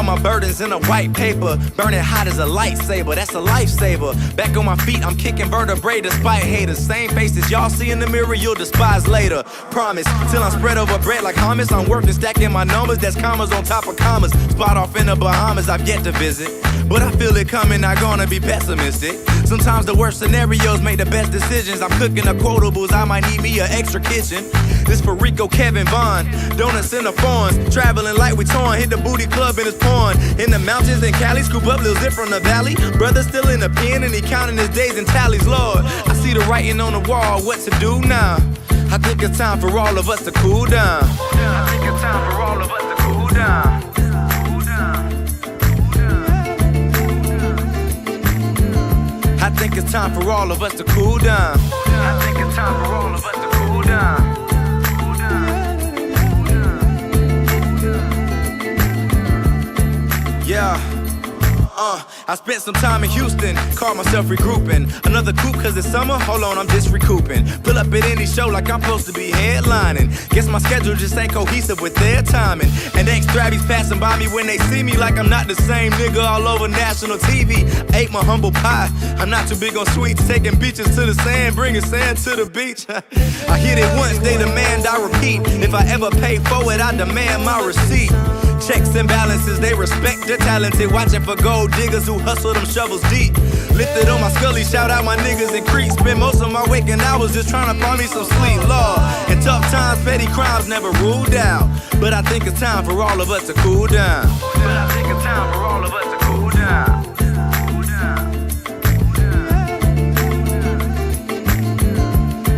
all my burdens in a white paper, burning hot as a lightsaber, that's a lifesaver. Back on my feet, I'm kicking vertebrae despite haters. Same faces y'all see in the mirror, you'll despise later. Promise, till I'm spread over bread like hummus. I'm working, stacking my numbers, that's commas on top of commas. Spot off in the Bahamas, I've yet to visit, but I feel it coming, not gonna be pessimistic. Sometimes the worst scenarios make the best decisions. I'm cooking the quotables, I might need me an extra kitchen. This for Rico, Kevin Vaughn, donuts in the fawns, traveling like we torn, hit the booty club in his porn. In the mountains in Cali, scoop up Lil Zip from the valley. Brother still in the pen and he counting his days and tallies, Lord. I see the writing on the wall, what to do now? I think it's time for all of us to cool down. I think it's time for all of us to cool down. I think it's time for all of us to cool down. I think it's time for all of us to cool down. Yeah. I spent some time in Houston, caught myself regrouping. Another coupe cause it's summer, hold on, I'm just recouping. Pull up at any show like I'm supposed to be headlining. Guess my schedule just ain't cohesive with their timing. And ex-drabbies passing by me when they see me like I'm not the same nigga all over national TV. Ate my humble pie, I'm not too big on sweets. Taking beaches to the sand, bringing sand to the beach. I hit it once, they demand I repeat. If I ever pay for it, I demand my receipt. Checks and balances, they respect the talented. Watching for gold diggers who hustle them shovels deep. Lifted on my scully, shout out my niggas in Crete. Spend most of my waking hours just trying to find me some sleep. Lord, in tough times, petty crimes never ruled out. But I think it's time for all of us to cool down. But I think it's time for all of us to cool down.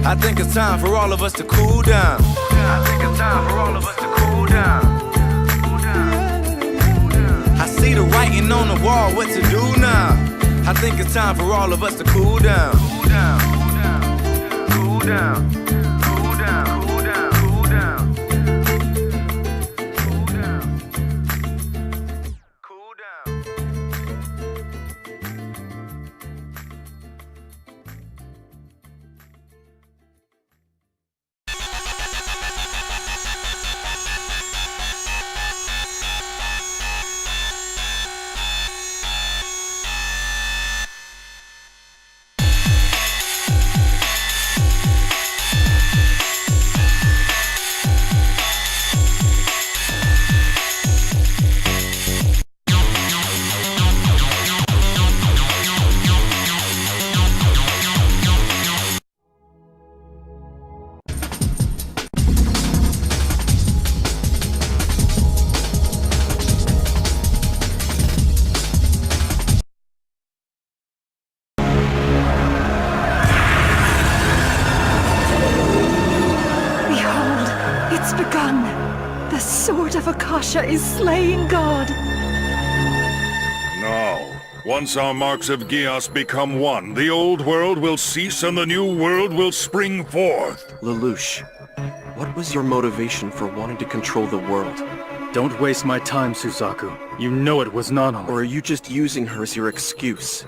I think it's time for all of us to cool down. I think it's time for all of us to cool down. I see the writing on the wall, what to do now? I think it's time for all of us to cool down. Cool down, cool down, cool down, cool down, cool down, cool down, cool down, cool down. Is slaying God. Now, once our marks of Geass become one, the old world will cease and the new world will spring forth. Lelouch, what was your motivation for wanting to control the world? Don't waste my time, Suzaku. You know it was Nanoth. Or are you just using her as your excuse?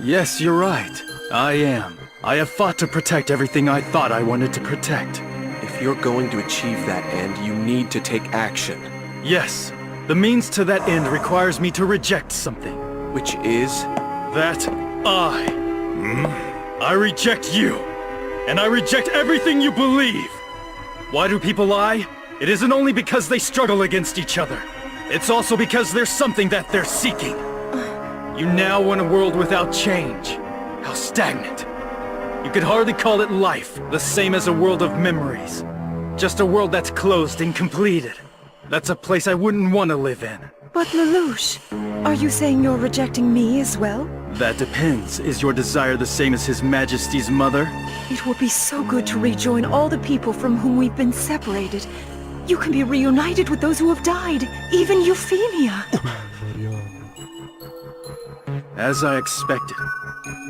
Yes, you're right. I am. I have fought to protect everything I thought I wanted to protect. If you're going to achieve that end, you need to take action. Yes. The means to that end requires me to reject something. Which is? That I reject you. And I reject everything you believe. Why do people lie? It isn't only because they struggle against each other. It's also because there's something that they're seeking. You now want a world without change. How stagnant. You could hardly call it life, the same as a world of memories. Just a world that's closed and completed. That's a place I wouldn't want to live in. But Lelouch, are you saying you're rejecting me as well? That depends. Is your desire the same as His Majesty's mother? It would be so good to rejoin all the people from whom we've been separated. You can be reunited with those who have died, even Euphemia. As I expected.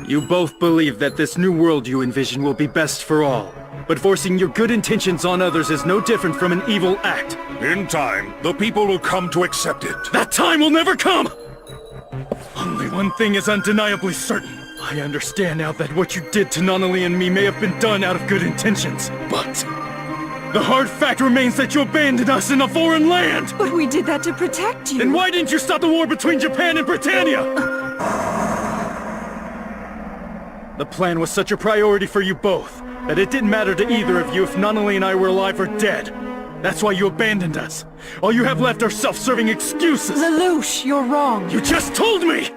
You both believe that this new world you envision will be best for all. But forcing your good intentions on others is no different from an evil act. In time, the people will come to accept it. That time will never come! Only one thing is undeniably certain. I understand now that what you did to Nunnally and me may have been done out of good intentions, but The hard fact remains that you abandoned us in a foreign land! But we did that to protect you. Then why didn't you stop the war between Japan and Britannia? The plan was such a priority for you both that it didn't matter to either of you if Nunnally and I were alive or dead. That's why you abandoned us. All you have left are self-serving excuses. Lelouch, you're wrong. You just told me!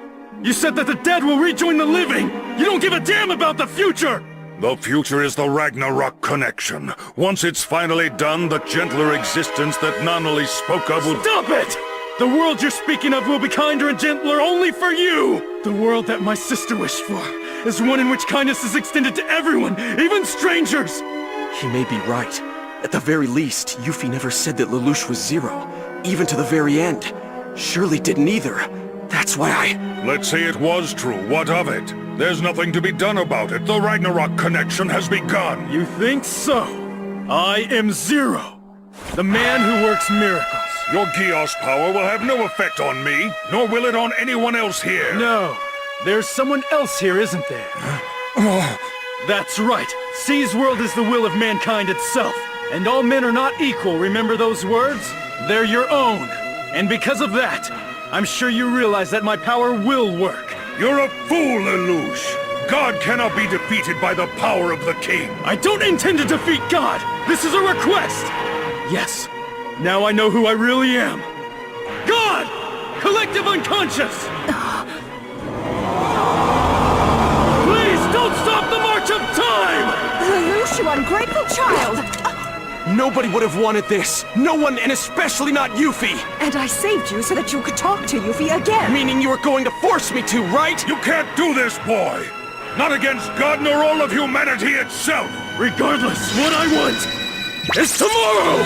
You said that the dead will rejoin the living! You don't give a damn about the future! The future is the Ragnarok connection. Once it's finally done, the gentler existence that Nunnally spoke of will... Stop it! The world you're speaking of will be kinder and gentler only for you! The world that my sister wished for is one in which kindness is extended to everyone, even strangers! He may be right. At the very least, Yuffie never said that Lelouch was zero, even to the very end. Shirley didn't either. That's why I... Let's say it was true. What of it? There's nothing to be done about it. The Ragnarok connection has begun. You think so? I am Zero, the man who works miracles. Your Geos power will have no effect on me, nor will it on anyone else here. No, there's someone else here, isn't there? That's right. C's world is the will of mankind itself. And all men are not equal, remember those words? They're your own. And because of that, I'm sure you realize that my power will work. You're a fool, Lelouch. God cannot be defeated by the power of the king. I don't intend to defeat God! This is a request! Yes, now I know who I really am. God! Collective unconscious! Please don't stop the march of time! Lelouch, you ungrateful child! Nobody would have wanted this. No one, and especially not Yuffie. And I saved you so that you could talk to Yuffie again. Meaning you were going to force me to, right? You can't do this, boy! Not against God nor all of humanity itself! Regardless, what I want is tomorrow!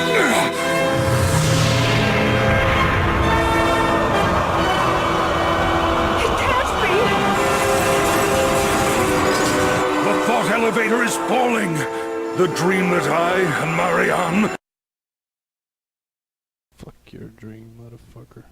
It can't be! The thought elevator is falling! The dream that I and Marianne... Fuck your dream, motherfucker.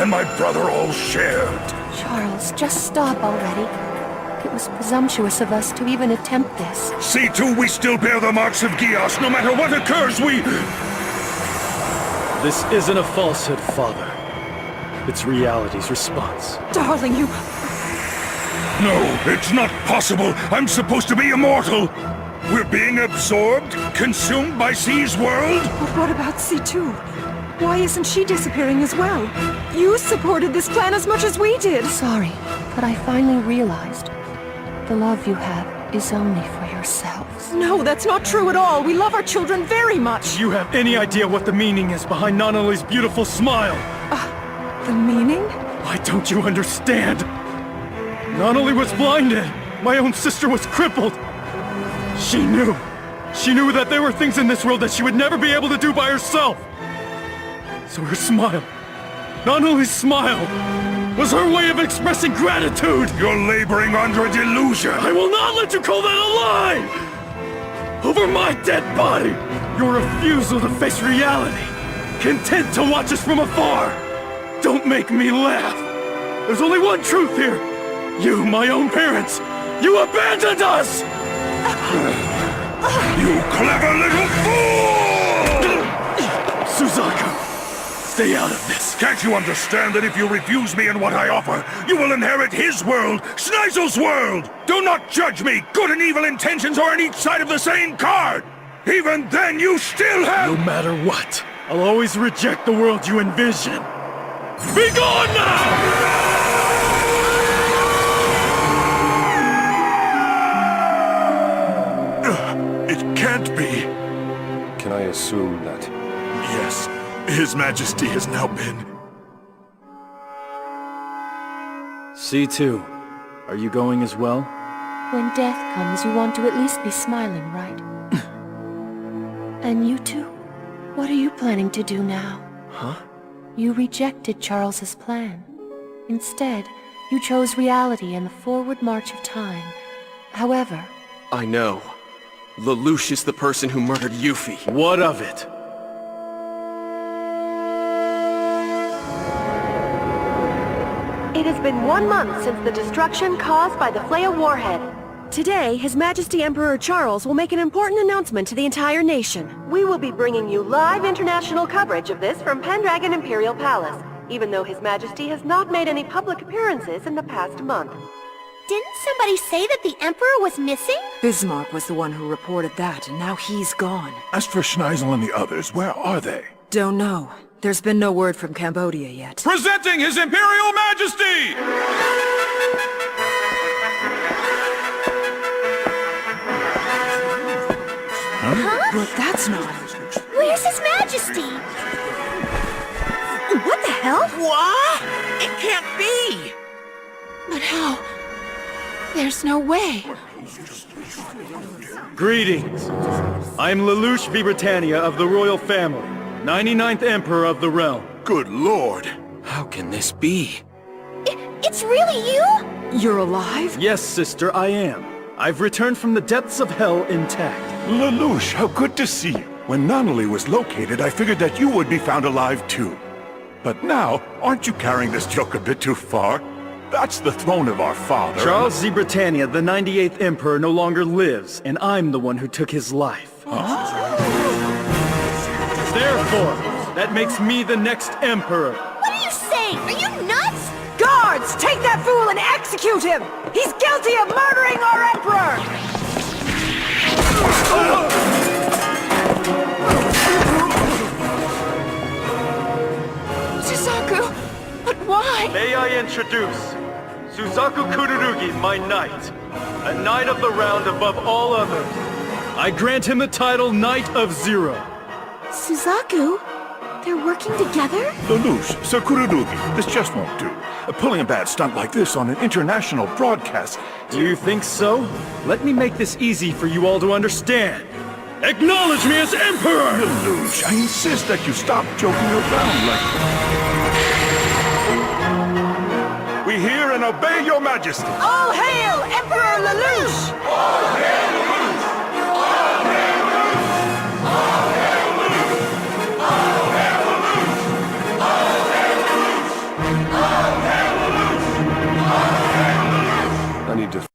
and my brother all shared. Charles, just stop already. It was presumptuous of us to even attempt this. C2, we still bear the marks of Geass. No matter what occurs, we... This isn't a falsehood, Father. It's reality's response. Darling, you... No, it's not possible. I'm supposed to be immortal. We're being absorbed, consumed by C's world? But what about C2? Why isn't she disappearing as well? You supported this plan as much as we did. Sorry, but I finally realized the love you have is only for yourselves. No, that's not true at all. We love our children very much. Do you have any idea what the meaning is behind Nanali's beautiful smile? The meaning? Why don't you understand? Nanali was blinded. My own sister was crippled. She knew. She knew that there were things in this world that she would never be able to do by herself. So her smile, Nanali's smile, was her way of expressing gratitude. You're laboring under a delusion. I will not let you call that a lie! Over my dead body! Your refusal to face reality, content to watch us from afar. Don't make me laugh. There's only one truth here. You, my own parents, you abandoned us! You clever little fool! Suzaku, stay out of this. Can't you understand that if you refuse me and what I offer, you will inherit his world, Schnizel's world? Do not judge me! Good and evil intentions are on each side of the same card! Even then, you still have... No matter what, I'll always reject the world you envision. Be gone now! It can't be. Can I assume that? Yes, His Majesty has now been... C2, are you going as well? When death comes, you want to at least be smiling, right? And you two? What are you planning to do now? Huh? You rejected Charles's plan. Instead, you chose reality and the forward march of time. However... I know. Lelouch is the person who murdered Yuffie. What of it? It has been 1 month since the destruction caused by the Flea warhead. Today, His Majesty Emperor Charles will make an important announcement to the entire nation. We will be bringing you live international coverage of this from Pendragon Imperial Palace, even though His Majesty has not made any public appearances in the past month. Didn't somebody say that the Emperor was missing? Bismarck was the one who reported that, and now he's gone. As for Schnizel and the others, where are they? Don't know. There's been no word from Cambodia yet. Presenting His Imperial Majesty! But that's not... Where's His Majesty? What the hell? What? It can't be! But how? There's no way. Greetings. I'm Lelouch V. Britannia of the royal family, 99th Emperor of the realm. Good lord! How can this be? It's really you? You're alive? Yes, sister, I am. I've returned from the depths of hell intact. Lelouch, how good to see you. When Nanali was located, I figured that you would be found alive too. But now, aren't you carrying this joke a bit too far? That's the throne of our father. Charles Z. Britannia, the 98th Emperor, no longer lives, and I'm the one who took his life. Therefore, that makes me the next Emperor. What are you saying? Are you nuts? Guards, take that fool and execute him! He's guilty of murdering our Emperor! Suzaku, but why? May I introduce Suzaku Kururugi, my knight, a knight of the round above all others. I grant him the title Knight of Zero. Suzaku? They're working together? Lelouch, Sir Kururugi, this just won't do. Pulling a bad stunt like this on an international broadcast. Do you think so? Let me make this easy for you all to understand. Acknowledge me as Emperor! Lelouch, I insist that you stop joking around like that. We hear and obey your majesty. All hail Emperor Lelouch! All hail Lelouch! All hail Lelouch! All hail Lelouch! All hail Lelouch! All hail Lelouch! I need to...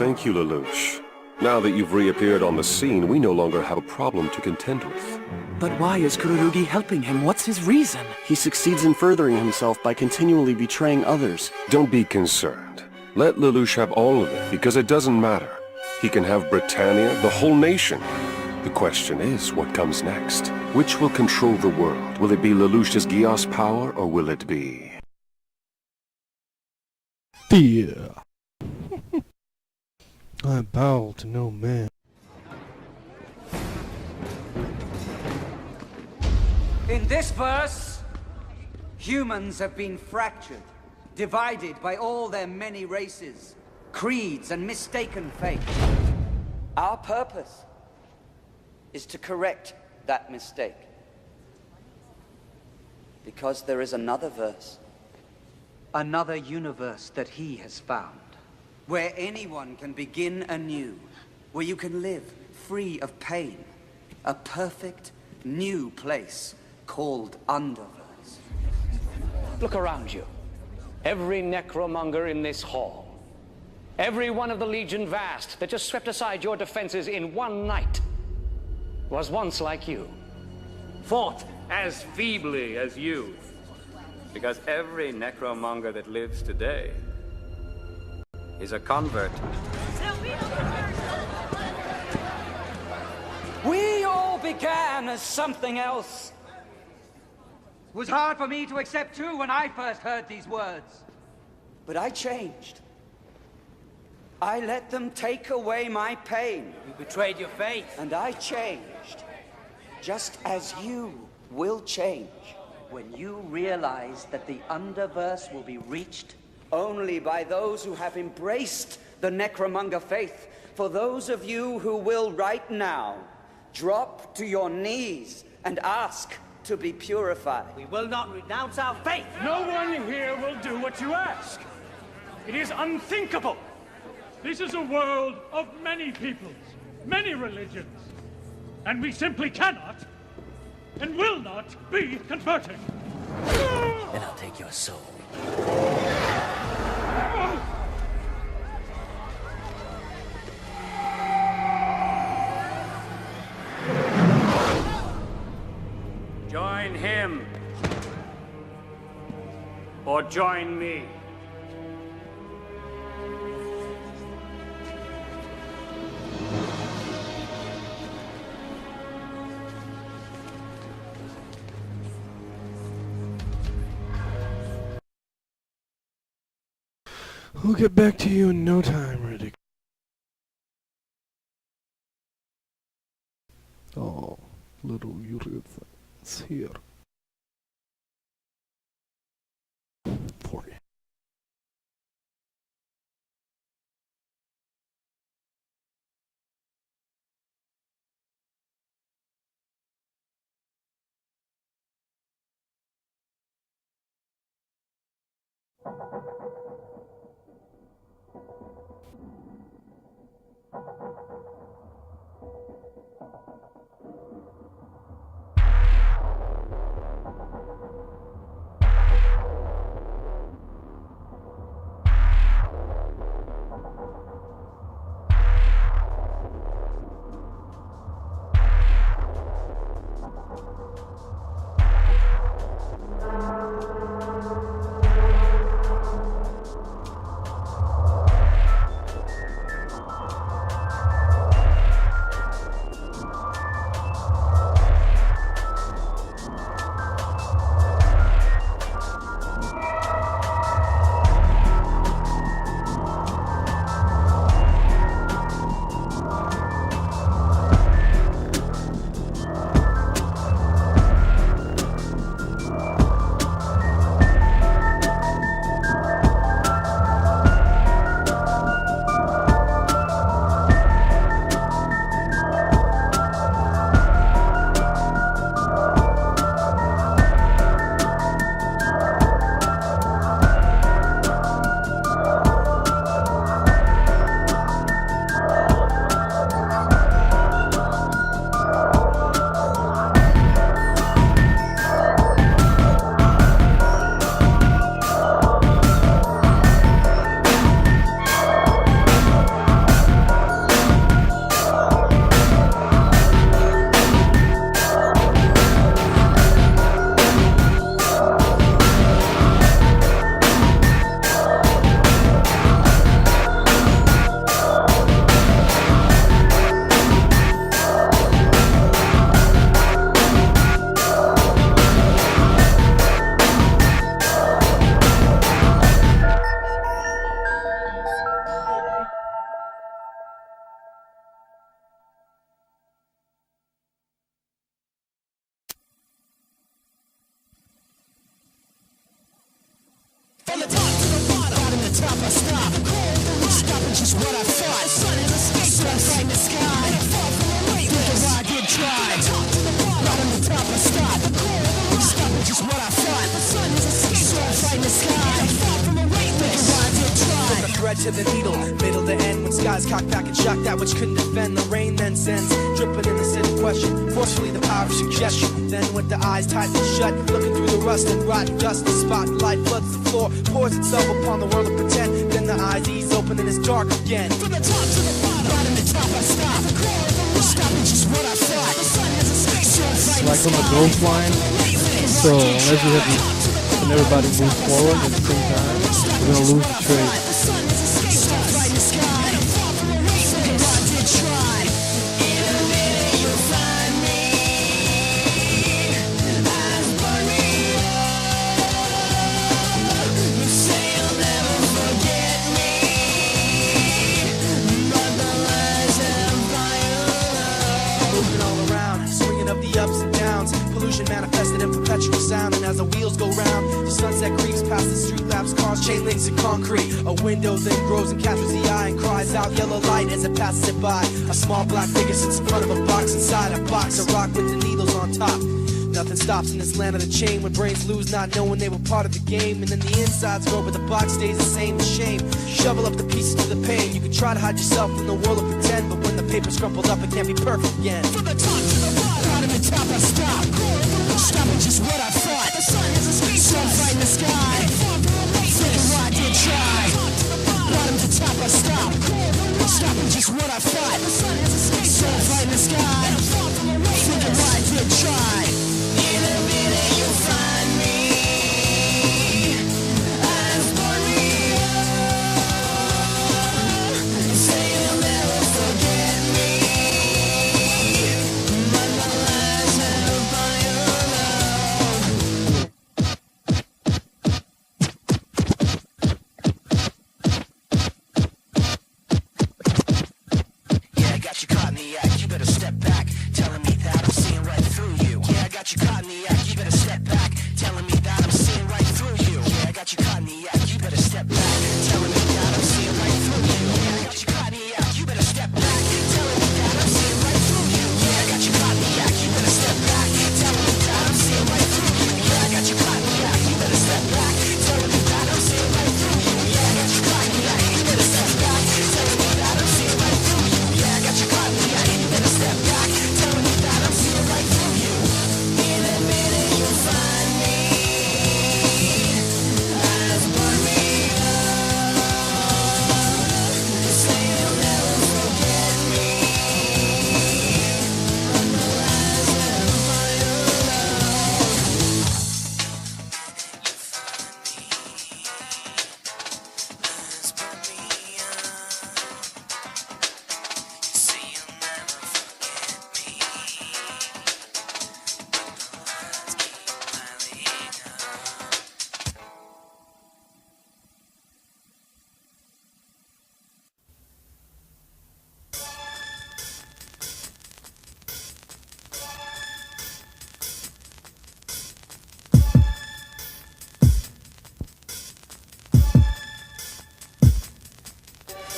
Thank you, Lelouch. Now that you've reappeared on the scene, we no longer have a problem to contend with. But why is Kururugi helping him? What's his reason? He succeeds in furthering himself by continually betraying others. Don't be concerned. Let Lelouch have all of it, because it doesn't matter. He can have Britannia, the whole nation. The question is, what comes next? Which will control the world? Will it be Lelouch's Gios power, or will it be... Fear. I bow to no man. In this verse, humans have been fractured, divided by all their many races, creeds, and mistaken faith. Our purpose is to correct that mistake. Because there is another verse, another universe that he has found, where anyone can begin anew, where you can live free of pain, a perfect new place called Underverse. Look around you. Every necromonger in this hall, every one of the Legion Vast that just swept aside your defenses in one night, was once like you. Fought as feebly as you. Because every necromonger that lives today is a convert. We all began as something else. It was hard for me to accept too when I first heard these words. But I changed. I let them take away my pain. You betrayed your faith. And I changed. Just as you will change when you realize that the Underverse will be reached only by those who have embraced the Necromonger faith. For those of you who will right now drop to your knees and ask to be purified. We will not renounce our faith. No one here will do what you ask. It is unthinkable. This is a world of many peoples, many religions, and we simply cannot and will not be converted. Then I'll take your soul. Join him. Or join me. We'll get back to you in no time, Riddick. Oh, little Yuritha is here. For you. top, I stop. Stopping just what I thought. The sun has escaped. So I find the sky. And I fall from a weightless. Think I did try. Bottom to top, I stop. Stopping just what I thought. The sun has escaped. So I find the sky. And I fall from a weightless. Think I did try. From the thread to the needle, middle to end, when skies cock back and shock that which couldn't defend. The rain then sends, dripping in the city question, forcefully the power of suggestion. Then with the eyes tightly shut, looking through the rust and rotten dust, the spotlight floods the floor, pours itself upon the world of pretend. Then the eyes ease open and it's dark again. From the top to the bottom to top, I stop. Stopping just what I thought. The sun has escaped. So I find Like on the growth line. So unless we have and everybody moves forward at the same time, we're gonna lose the trade. Manifested in perpetual sound, and as the wheels go round, the sunset creeps past the street lamps, cars, chain links, and concrete. A window then grows and captures the eye and cries out yellow light as it passes it by. A small black figure sits in front of a box, inside a box, a rock with the needles on top. Nothing stops in this land of the chain when brains lose not knowing they were part of the game. And then the insides grow but the box stays the same. The shame, shovel up the pieces to the pain. You can try to hide yourself from the world of pretend, but when the paper's crumpled up it can't be perfect again. From the top to the bottom to top I stop. Stopping just what I thought. The sun has escaped. So I find the sky. Thinking I did try. Bottom to top I stop. Stopping just what I thought. The sun has escaped. So I find the sky. Thinking I did try. In a minute you'll find me. Eyes for me. Say you'll never forget me. But my lies have by your Yeah, I got you caught in the act. You better step back, telling me that I'm seeing right through you. Yeah, I got you caught in the act. You better step back, telling me that I'm seeing right through you. Yeah, I got you caught in the act. You better step back, telling me that I'm seeing right through you. Yeah, I got you caught in the act. You better step back, telling me that I'm seeing right through you. Yeah, I got you caught in the act. You better step back, telling me that I'm seeing right through you. Yeah, I got you caught in the act. You better step back, telling me that I'm seeing right through you. Yeah, I got you caught in the act. You better step back, telling me that I'm seeing right through you. Yeah, I got you caught in the act. You better step back, telling me that I'm seeing right through you. In a minute you'll find me. Eyes for me. Say you'll never forget me. But the lies have by your love. Eyes for me. Say you'll never forget me. But the lies keep piling up.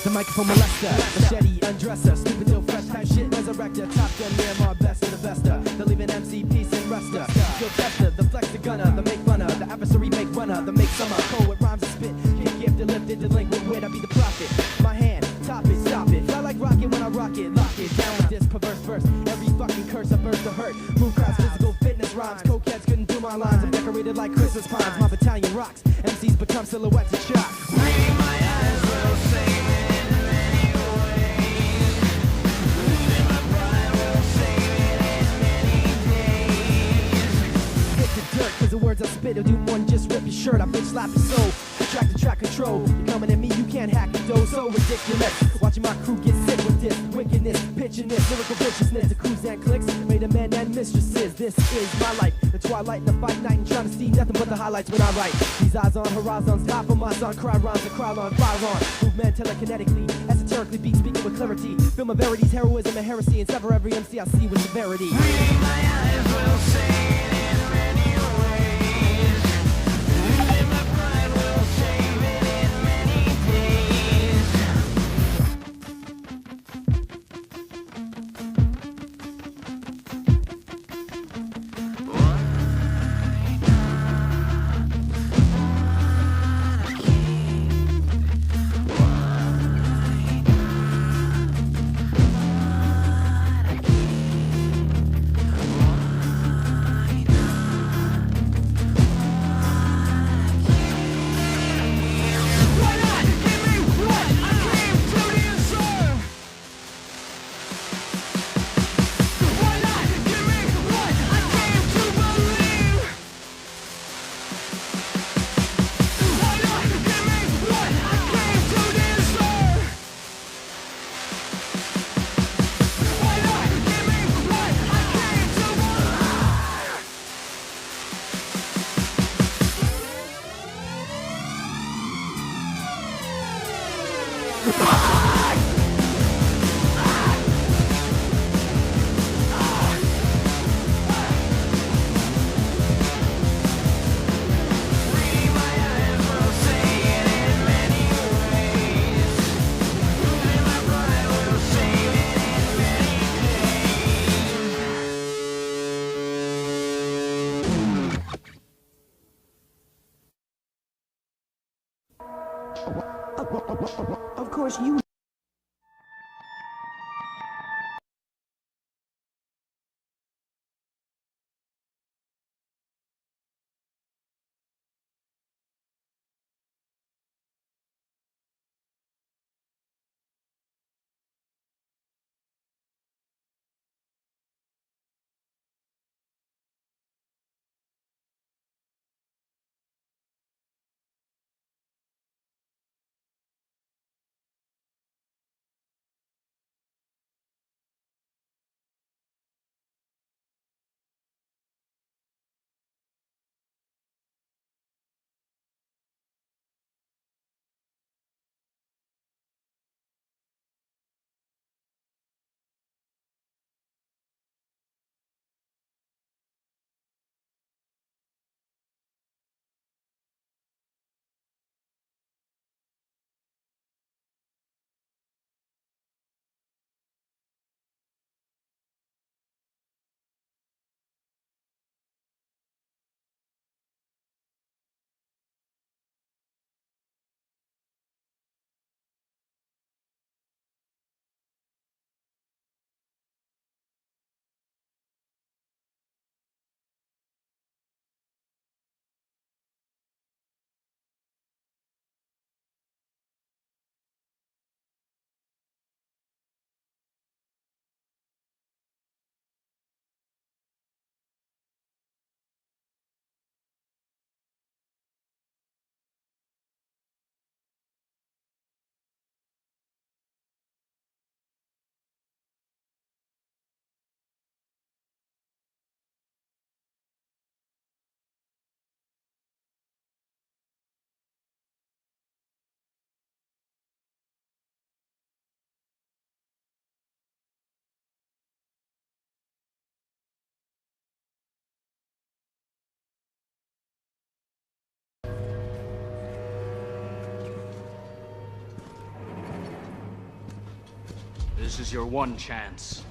The microphone molester, machete undresser, stupid till fresh type shit, resurrector, top gun, Miramar, best of the bester, the leaving MC, peace and rester, skill tester, the flex the gunner, the make runner, the adversary make runner, the make summer, cold with rhymes and spit, kick gifted, lifted, delinquent, where'd I be the prophet? My hand, top it, stop it, fly like rocket when I rock it, lock it, down with this perverse verse, every fucking curse I burst to hurt, move crowds, physical fitness rhymes, cokeheads couldn't do my lines, I'm decorated like Christmas pines, my battalion rocks, MCs become silhouettes of shock. Reading my eyes will save me. Cause the words I spit will do more than just rip your shirt. I bitch slap your soul, track to track control. You're coming at me, you can't hack the dough. So ridiculous, watching my crew get sick with this wickedness, pitching this lyrical viciousness. The crews and clicks made a man and mistresses. This is my life, the twilight and the fight night, and trying to see nothing but the highlights when I write. These eyes on horizons, top of my son, cry rhymes and cry on, fire on. Movement telekinetically, esoterically, beat speaking with clarity. Film of verities, heroism and heresy, and sever every MC I see with severity. Reading my eyes will sing. Of course, you This is your one chance.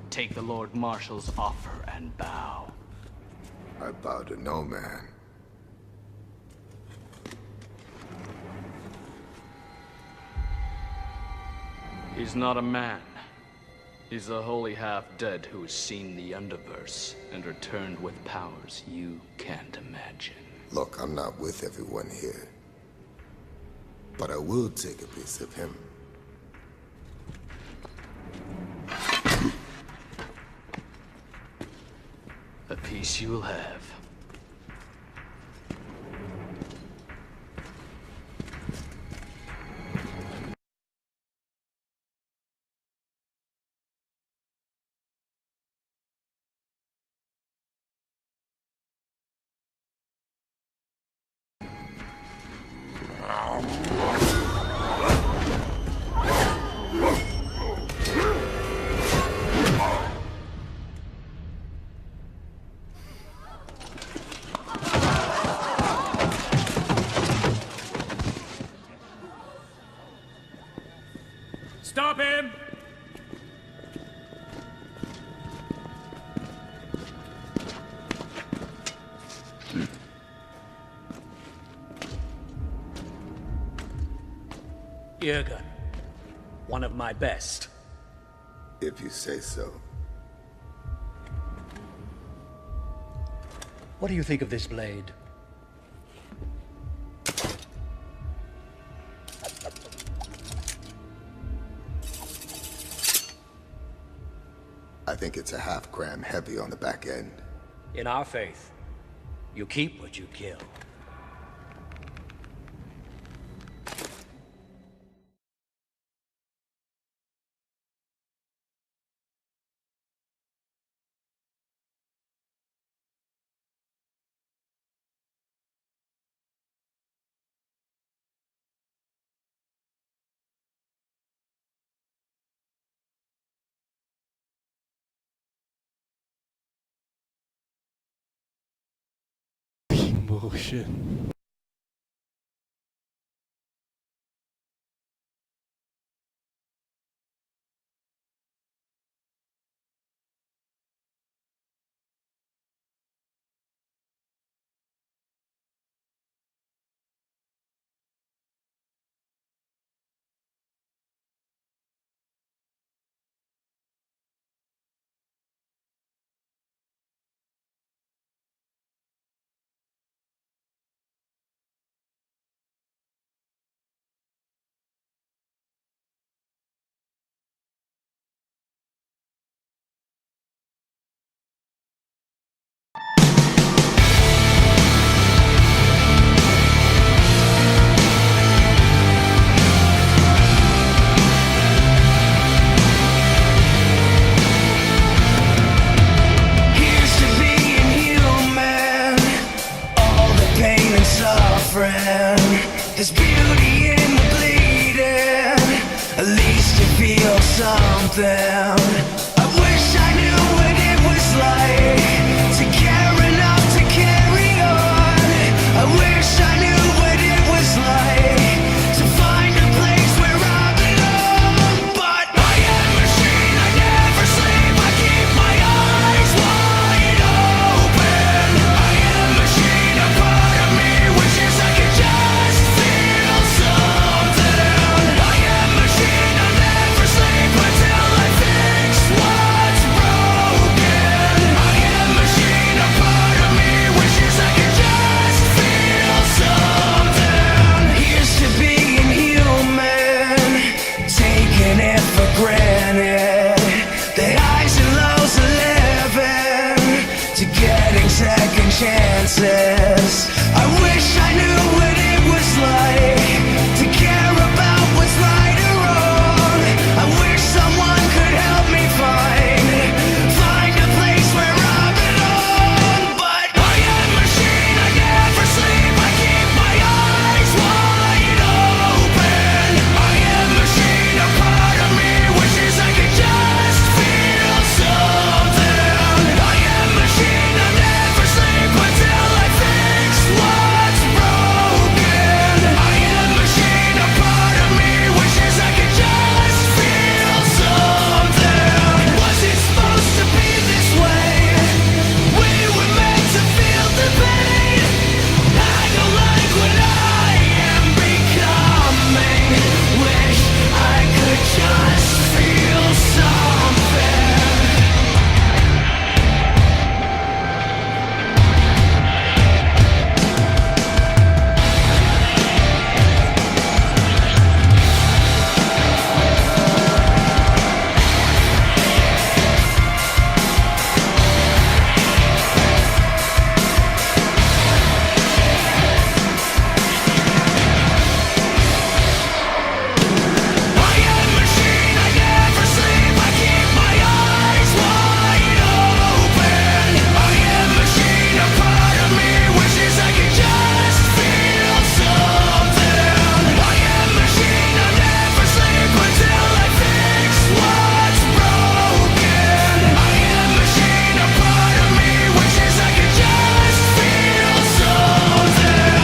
Take the Lord Marshal's offer and bow. I bow to no man. He's not a man. He's the holy half-dead who's seen the Underverse and returned with powers you can't imagine. Look, I'm not with everyone here. But I will take a piece of him. A piece you'll have. Stop him! Jürgen, one of my best. If you say so. What do you think of this blade? I think it's a half-gram heavy on the back end. In our faith, you keep what you kill. Bullshit. friend. There's beauty in the bleeding. At least you feel something. I wish I knew what it was like to care enough to carry on. I wish I knew what it was like to find a place where I belong. But I am a machine, I never sleep. I keep my eyes wide open. I am a machine, a part of me wishes I could just feel something. I am a machine, I never sleep until I fix what's broken. I am a machine, a part of me wishes I could just feel something. Here's to being human, taking it for granted. The highs and lows of living, to getting second chances. I wish I knew what it was like to care about what's right or wrong. I wish someone could help me find a place where I belong. But I am a machine, I never sleep. I keep my eyes wide open. I am a machine, a part of me wishes I could just feel something. I am a machine, I never sleep until I fix what's broken. I am a machine, a part of me wishes I could just feel something. Was it supposed to be this way? We were meant to feel the pain. I don't like what I am becoming. Wish I could just feel something. I am a machine, I never sleep. I keep my eyes wide open. I am a machine, a part of me wishes I could just feel something. I am a machine, I never sleep until I fix what's broken. I am a machine, a part of me wishes I could just feel something.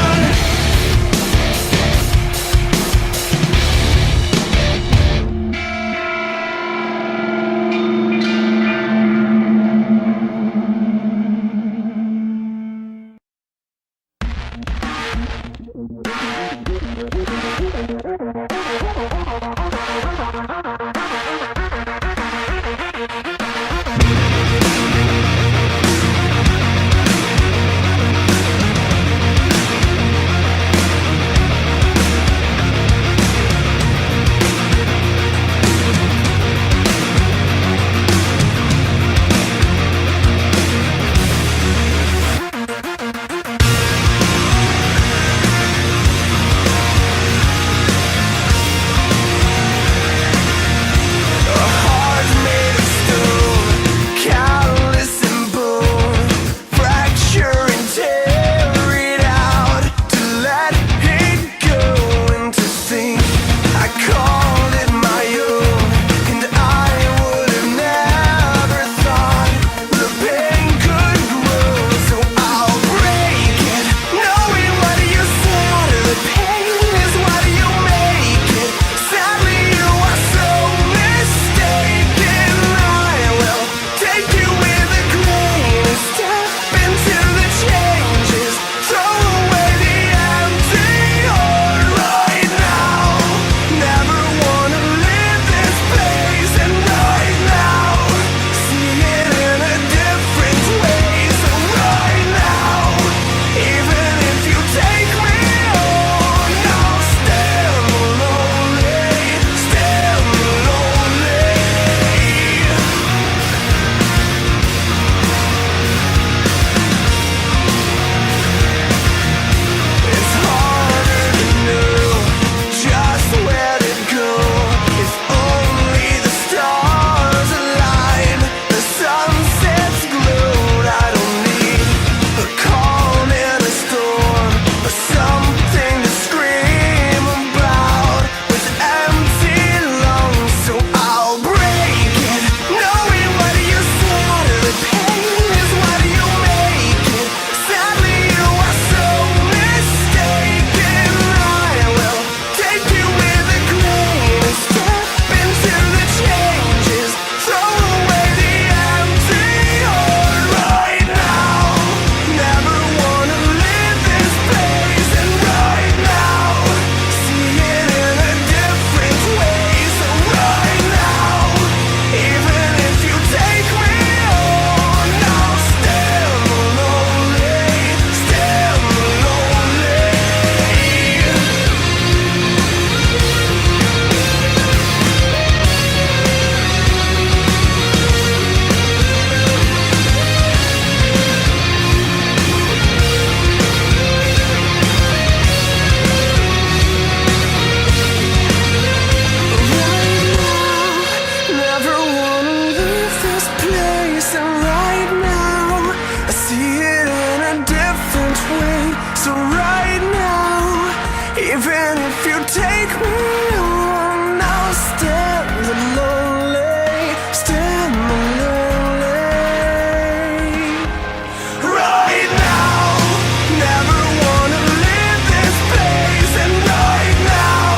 So right now, even if you take me on, I'll stand lonely, stand lonely. Right now, never wanna leave this place, and right now,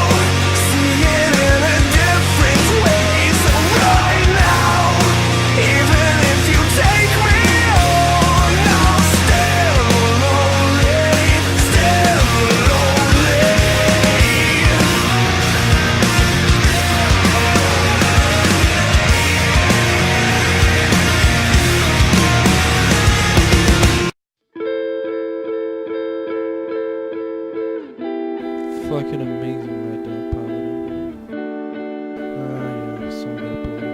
see it in a different way. So right now, even if you take me on, I'll stand lonely, stand lonely. Fucking amazing right there, Paladin. Yeah, so that play.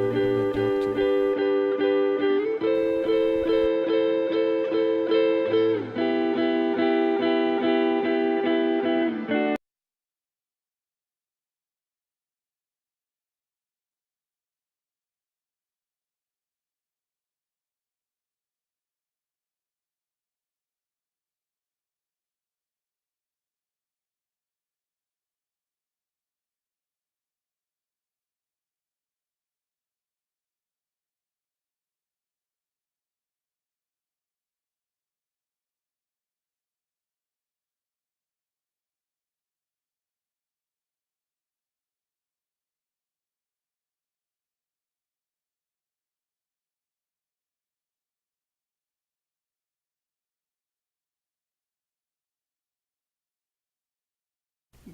I need my doctor.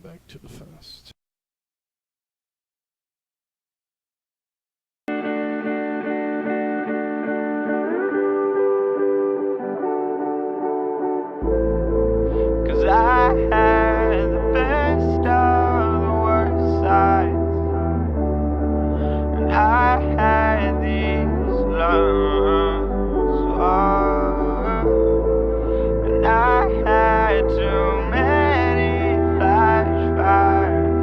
Back to the fast. Cause I had the best of the worst sides, and I had these lungs, and I had too many flashbacks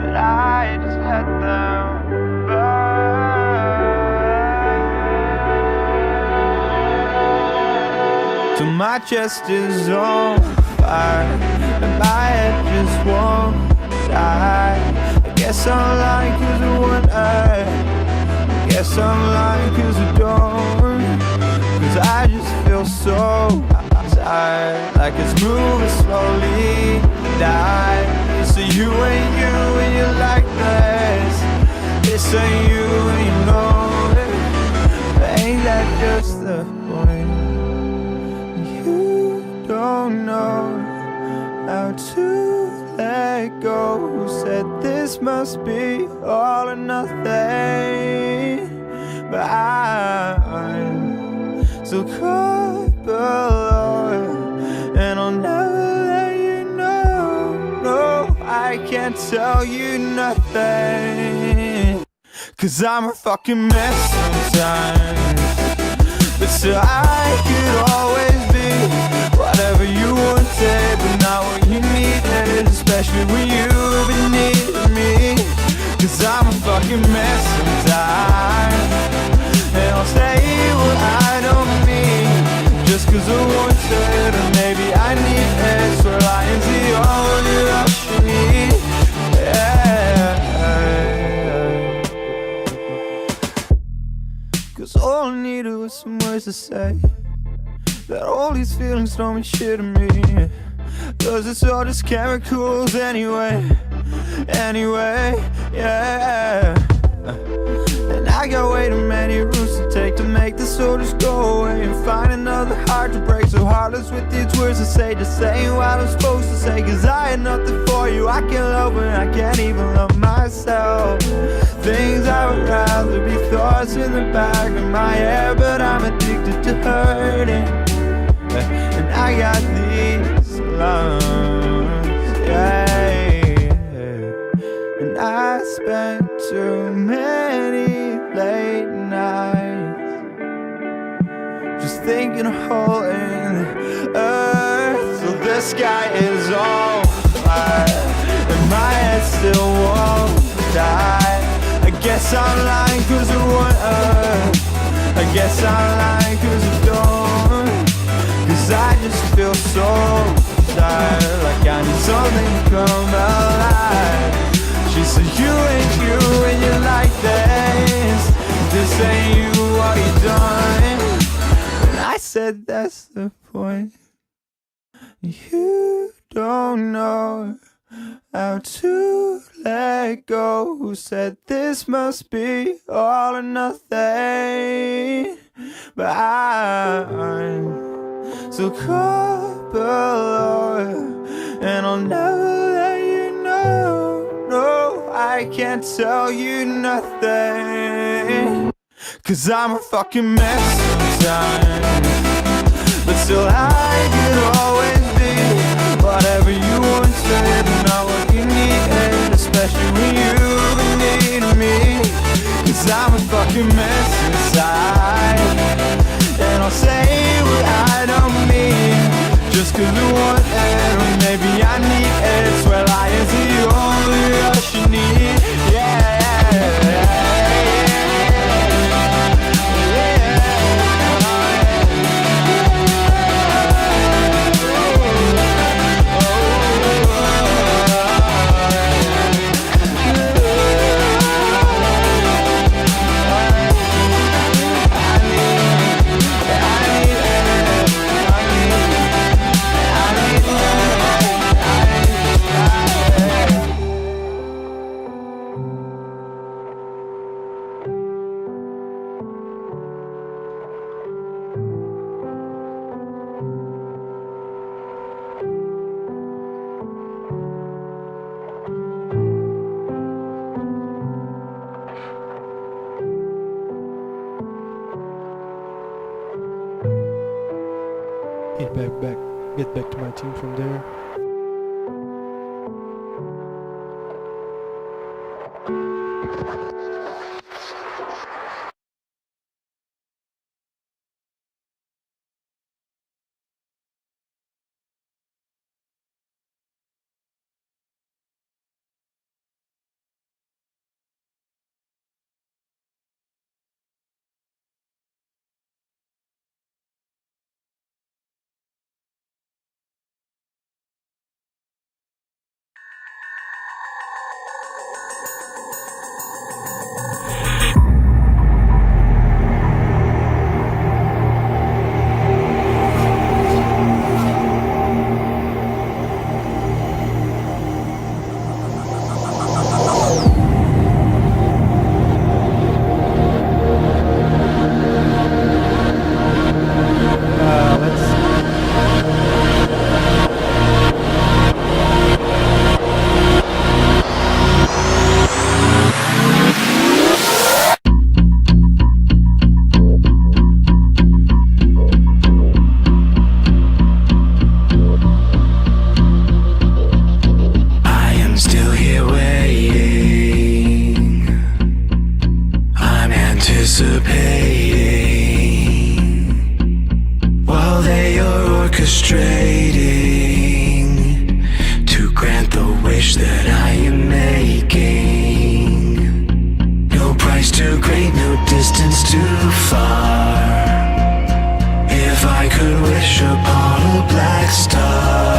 that I just let them burn. Till my chest is on fire and my head just won't die. I guess I'm lying cause I want I guess I'm lying cause I don't, cause I just feel so tired, like it's moving slowly to die. So you and you like this. This ain't you and you know it. But ain't that just the point? You don't know how to let go. Who said this must be all or nothing? But I'm so caught below, and I'll never let you know. No, I can't tell you nothing, cause I'm a fucking mess sometimes. But still I could always be whatever you wanted, but not what you needed, especially when you've been needing me. Cause I'm a fucking mess sometimes, and I'll say what I don't mean, just cause I wanted, or maybe I need it. So lying's the only option you need. Cause all I needed was some words to say, that all these feelings don't mean shit to me, cause it's all just chemicals anyway, yeah. And I got way too many routes to take to make the soul just go away and find another heart to break. So heartless with these words to say, just saying what I'm supposed to say, cause I had nothing for you. I can't love when I can't even love myself. Things I would rather be thoughts in the back of my head, but I'm addicted to hurting, and I got these lungs, yeah. And I spent too many late nights just thinking of hole in the earth. So the sky is on fire and my head still won't die. I guess I'm lying cause I want Earth. I guess I'm lying cause I don't, 'cause I just feel so tired, like I need something to come alive. She said, you ain't you and you're like this. This ain't you, what you done? And I said, that's the point. You don't know how to let go. Who said this must be all or nothing? But I'm so caught below, and I'll never let you know. No, I can't tell you nothing, 'cause I'm a fucking mess sometimes. But still I could always be whatever you once said, not what you needed, especially when you've been needing me. 'Cause I'm a fucking mess inside, and I'll say what I don't mean, just 'cause I want it, or maybe I need it. Swear lying's the only rush you need, yeah. Get back to my team from there. Upon a black star,